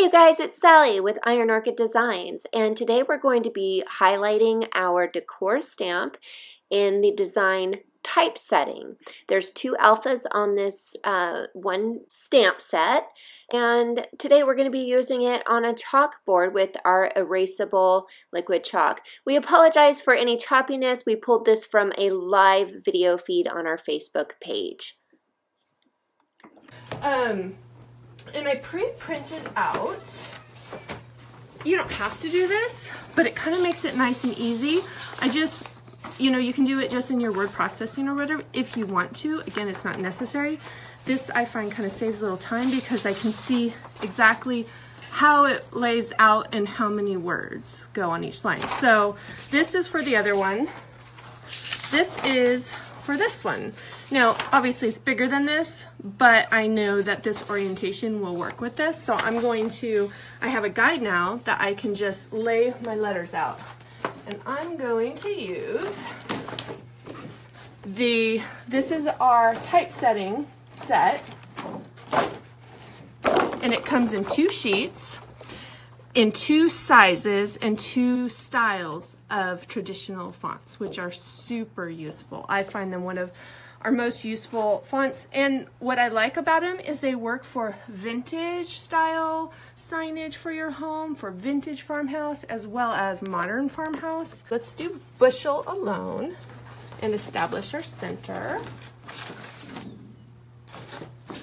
Hey guys, it's Sally with Iron Orchid Designs, and today we're going to be highlighting our decor stamp in the design Typesetting. There's 2 alphas on this one stamp set, and today we're going to be using it on a chalkboard with our erasable liquid chalk. We apologize for any choppiness. We pulled this from a live video feed on our Facebook page. And I pre-printed out, you don't have to do this, but it kind of makes it nice and easy. I just, you can do it just in your word processing or whatever if you want to. Again, it's not necessary. This I find kind of saves a little time because I can see exactly how it lays out and how many words go on each line. So this is for the other one. This is for this one. Now, obviously it's bigger than this, but I know that this orientation will work with this. So I have a guide now that I can just lay my letters out. And I'm going to use this is our typesetting set. And it comes in 2 sheets, in 2 sizes, and 2 styles of traditional fonts, which are super useful. I find them one of our most useful fonts, and what I like about them is they work for vintage style signage for your home, for vintage farmhouse, as well as modern farmhouse. Let's do bushel alone and establish our center.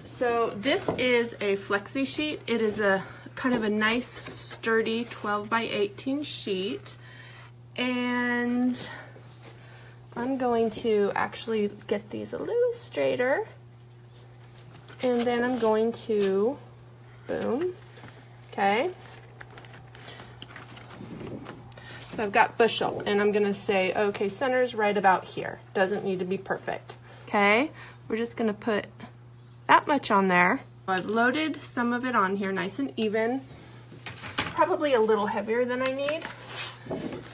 So this is a flexi sheet. It is a kind of a nice sturdy 12 by 18 sheet, and I'm going to actually get these a little straighter, and then I'm going to, boom, okay. So I've got bushel, and I'm gonna say, okay, center's right about here. Doesn't need to be perfect, okay? We're just gonna put that much on there. I've loaded some of it on here nice and even, probably a little heavier than I need.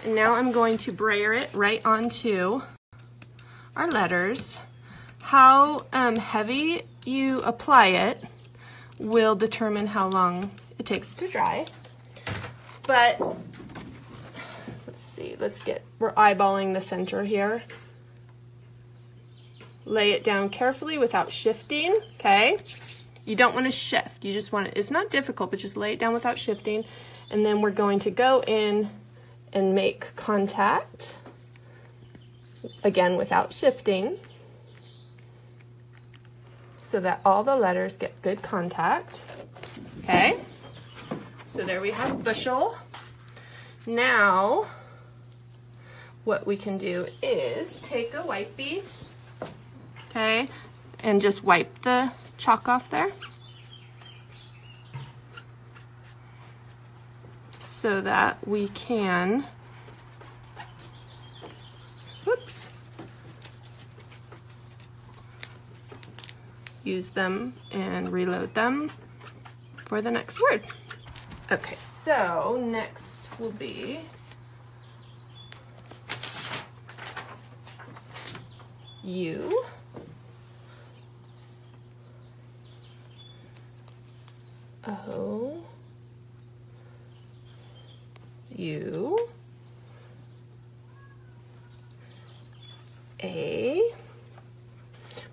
And now I'm going to brayer it right onto our letters. How heavy you apply it will determine how long it takes to dry. But let's see, we're eyeballing the center here. Lay it down carefully without shifting, okay? You don't want to shift, you just want it, it's not difficult, but just lay it down without shifting. And then we're going to go in and make contact, again without shifting, so that all the letters get good contact, okay? So there we have bushel. Now, what we can do is take a wipey, okay, and just wipe the chalk off there, so that we can, whoops, use them and reload them for the next word. Okay, so next will be you. O, U, A,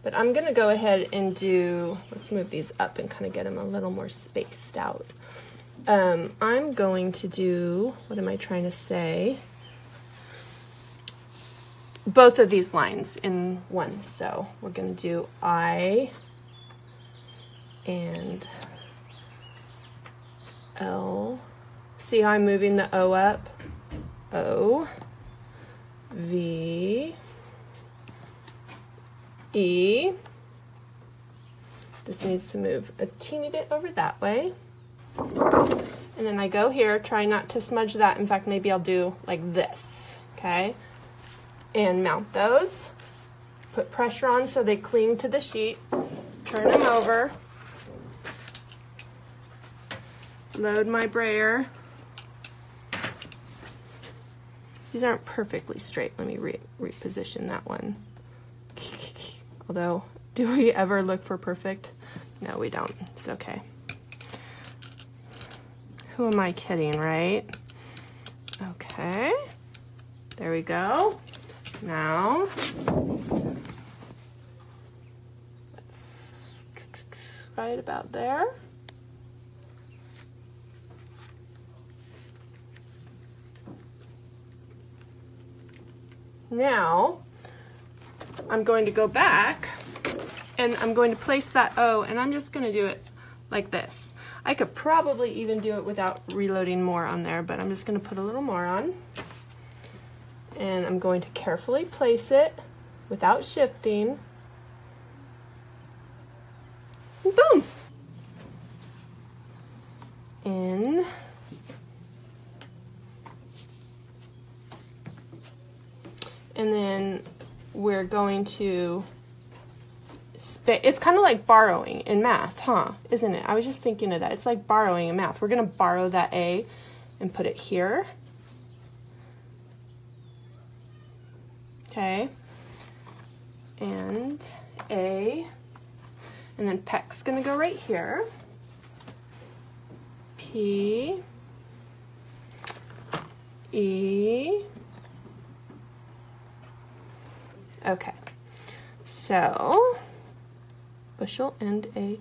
but I'm going to go ahead and do, let's move these up and kind of get them a little more spaced out. I'm going to do, what am I trying to say? Both of these lines in one, so we're going to do I and L. See how I'm moving the O up? O, V, E. This needs to move a teeny bit over that way. And then I go here, try not to smudge that. In fact, maybe I'll do like this, okay? And mount those. Put pressure on so they cling to the sheet. Turn them over. Load my brayer. These aren't perfectly straight. Let me reposition that one. Although, do we ever look for perfect? No, we don't. It's okay. Who am I kidding, right? Okay, there we go. Now, let's right about there. Now, I'm going to go back and I'm going to place that O, and I'm just going to do it like this. I could probably even do it without reloading more on there, but I'm just going to put a little more on. And I'm going to carefully place it without shifting. And boom! In. And then we're going to it's kind of like borrowing in math, huh? Isn't it? I was just thinking of that. It's like borrowing in math. We're going to borrow that A and put it here. Okay. And A. And then Peck's going to go right here. P. E. Okay. So bushel and a